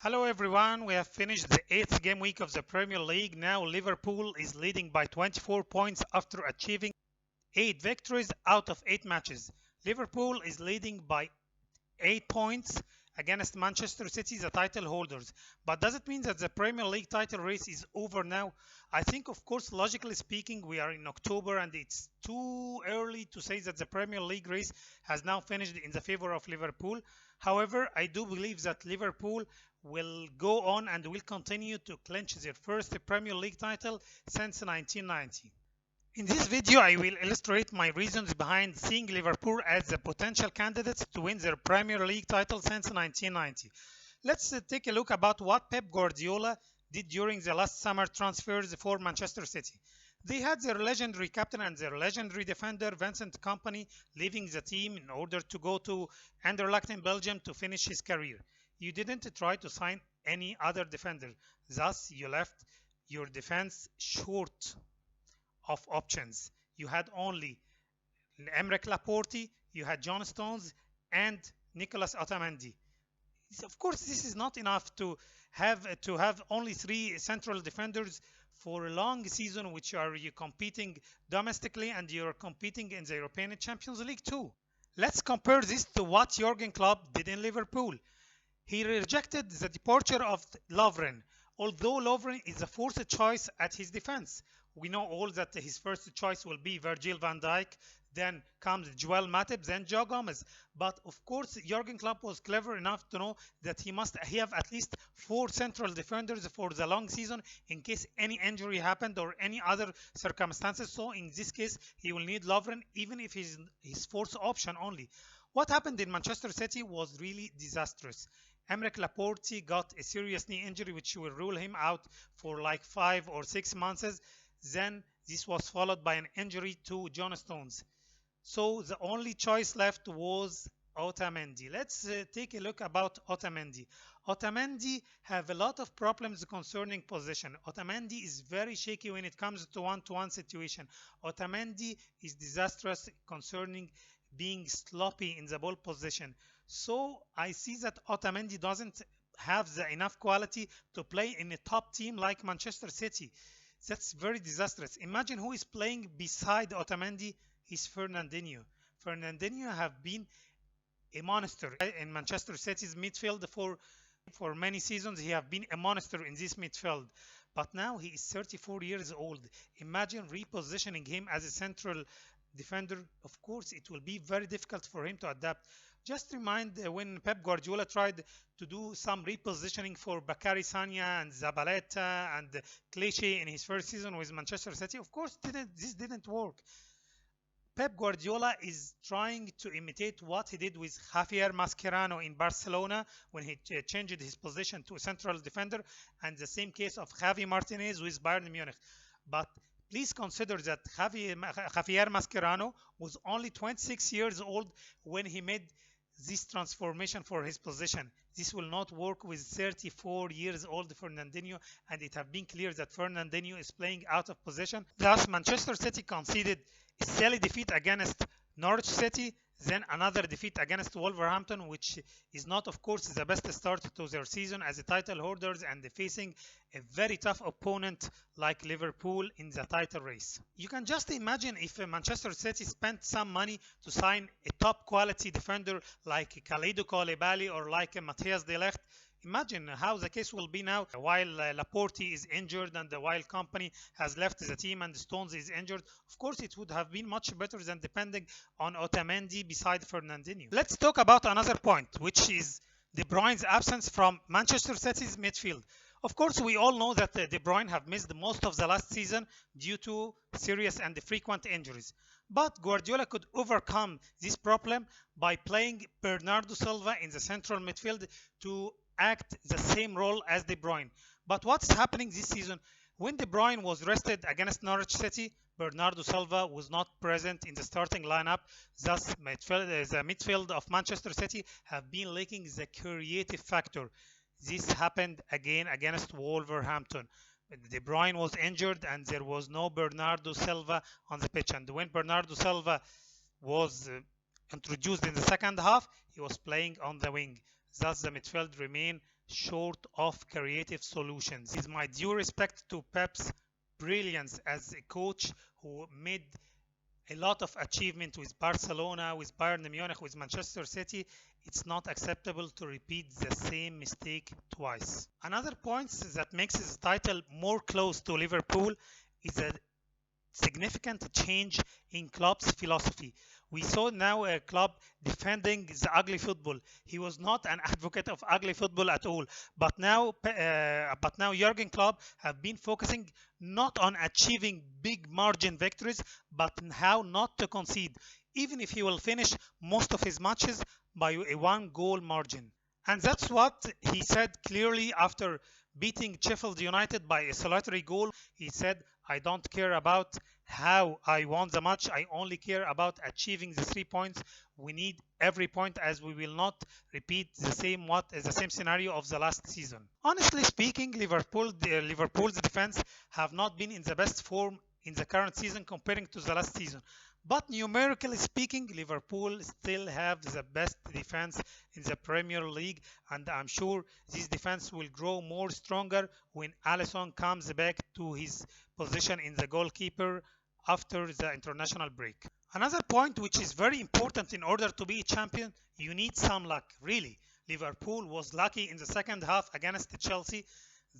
Hello everyone, we have finished the 8th game week of the Premier League. Now Liverpool is leading by 24 points after achieving 8 victories out of 8 matches. Liverpool is leading by 8 points against Manchester City, the title holders. But does it mean that the Premier League title race is over now? I think, of course, logically speaking, we are in October and it's too early to say that the Premier League race has now finished in the favor of Liverpool. However, I do believe that Liverpool will go on and will continue to clinch their first Premier League title since 1990. In this video, I will illustrate my reasons behind seeing Liverpool as the potential candidates to win their Premier League title since 1990. Let's take a look about what Pep Guardiola did during the last summer transfers for Manchester City. They had their legendary captain and their legendary defender Vincent Kompany leaving the team in order to go to Anderlecht in Belgium to finish his career. You didn't try to sign any other defender, thus you left your defense short of options. You had only Emre Laporte, you had John Stones, and Nicolas Otamendi. Of course, this is not enough to have only 3 central defenders for a long season, which are you competing domestically and you're competing in the European Champions League too. Let's compare this to what Jurgen Klopp did in Liverpool. He rejected the departure of Lovren, although Lovren is the fourth choice at his defense. We know all that his first choice will be Virgil van Dijk, then comes Joel Matip, then Joe Gomez. But of course, Jurgen Klopp was clever enough to know that he must have at least 4 central defenders for the long season in case any injury happened or any other circumstances. So in this case, he will need Lovren even if he's his fourth option only. What happened in Manchester City was really disastrous. Emre Laporte got a serious knee injury which will rule him out for like 5 or 6 months. Then this was followed by an injury to John Stones. So the only choice left was Otamendi. Let's take a look about Otamendi. Otamendi have a lot of problems concerning position. Otamendi is very shaky when it comes to one-to-one situation. Otamendi is disastrous concerning being sloppy in the ball position. So I see that Otamendi doesn't have the enough quality to play in a top team like Manchester City. That's very disastrous. Imagine who is playing beside Otamendi. He's Fernandinho. Fernandinho have been a monster in Manchester City's midfield for many seasons. He have been a monster in this midfield. But now he is 34 years old. Imagine repositioning him as a central defender. Of course, it will be very difficult for him to adapt. Just remind when Pep Guardiola tried to do some repositioning for Bakary Sagna and Zabaleta and Clichy in his first season with Manchester City. Of course, this didn't work. Pep Guardiola is trying to imitate what he did with Javier Mascherano in Barcelona when he changed his position to a central defender, and the same case of Javi Martinez with Bayern Munich. But please consider that Javier Mascherano was only 26 years old when he made this transformation for his position. This will not work with 34 years old Fernandinho, and it have been clear that Fernandinho is playing out of position. Thus, Manchester City conceded a silly defeat against Norwich City, then another defeat against Wolverhampton, which is not, of course, the best start to their season as a title holders and facing a very tough opponent like Liverpool in the title race. You can just imagine if Manchester City spent some money to sign a top quality defender like Kalidou Koulibaly or like Matthias de Ligt. Imagine how the case will be now while Laporte is injured and while Kompany has left the team and Stones is injured. Of course, it would have been much better than depending on Otamendi beside Fernandinho. Let's talk about another point, which is De Bruyne's absence from Manchester City's midfield. Of course, we all know that De Bruyne have missed most of the last season due to serious and frequent injuries. But Guardiola could overcome this problem by playing Bernardo Silva in the central midfield to act the same role as De Bruyne. But what's happening this season? When De Bruyne was rested against Norwich City, Bernardo Silva was not present in the starting lineup. Thus, the midfield of Manchester City have been lacking the creative factor. This happened again against Wolverhampton. De Bruyne was injured and there was no Bernardo Silva on the pitch. And when Bernardo Silva was introduced in the second half, he was playing on the wing. Thus, the midfield remained short of creative solutions. It is my due respect to Pep's brilliance as a coach who made a lot of achievement with Barcelona, with Bayern Munich, with Manchester City. It's not acceptable to repeat the same mistake twice. Another point that makes his title more close to Liverpool is a significant change in Klopp's philosophy. We saw now a Klopp defending the ugly football. He was not an advocate of ugly football at all. But now Jurgen Klopp have been focusing not on achieving big margin victories, but on how not to concede, even if he will finish most of his matches by a 1 goal margin. And that's what he said clearly after beating Sheffield United by a solitary goal. He said, I don't care about how I won the match. I only care about achieving the 3 points. We need every point, as we will not repeat the same scenario of the last season. Honestly speaking, Liverpool's defense have not been in the best form in the current season comparing to the last season. But numerically speaking, Liverpool still have the best defense in the Premier League, and I'm sure this defense will grow more stronger when Alisson comes back to his position in the goalkeeper after the international break. Another point which is very important in order to be a champion, you need some luck, really. Liverpool was lucky in the second half against Chelsea.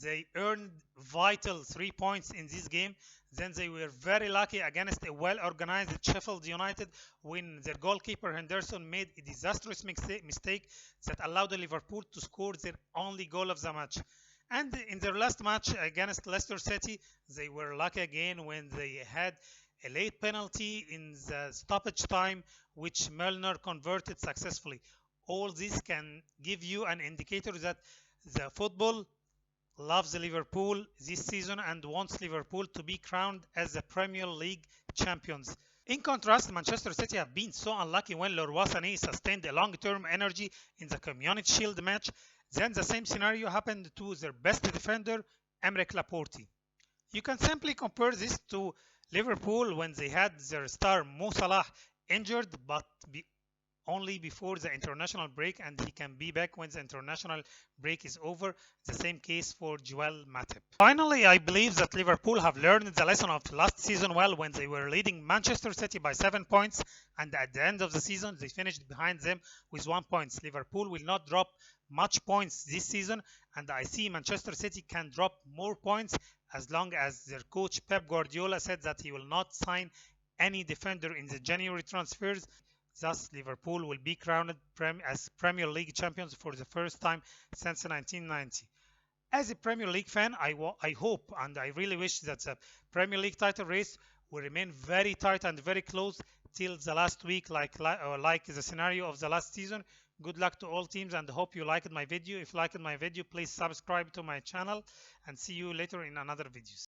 They earned vital 3 points in this game. Then they were very lucky against a well-organized Sheffield United when their goalkeeper Henderson made a disastrous mistake that allowed Liverpool to score their only goal of the match. And in their last match against Leicester City, they were lucky again when they had a late penalty in the stoppage time, which Milner converted successfully. All this can give you an indicator that the football loves Liverpool this season and wants Liverpool to be crowned as the Premier League champions. In contrast, Manchester City have been so unlucky when Leroy Sané sustained a long-term energy in the Community Shield match. Then the same scenario happened to their best defender, Emerick Laporte. You can simply compare this to Liverpool when they had their star Mo Salah injured, but only before the international break, and he can be back when the international break is over. The same case for Joel Matip. Finally, I believe that Liverpool have learned the lesson of last season well when they were leading Manchester City by 7 points, and at the end of the season they finished behind them with 1 point. Liverpool will not drop much points this season, and I see Manchester City can drop more points as long as their coach Pep Guardiola said that he will not sign any defender in the January transfers. Thus, Liverpool will be crowned as Premier League champions for the first time since 1990. As a Premier League fan, I hope and I really wish that the Premier League title race will remain very tight and very close till the last week, like the scenario of the last season. Good luck to all teams, and hope you liked my video. If you liked my video, please subscribe to my channel, and see you later in another videos.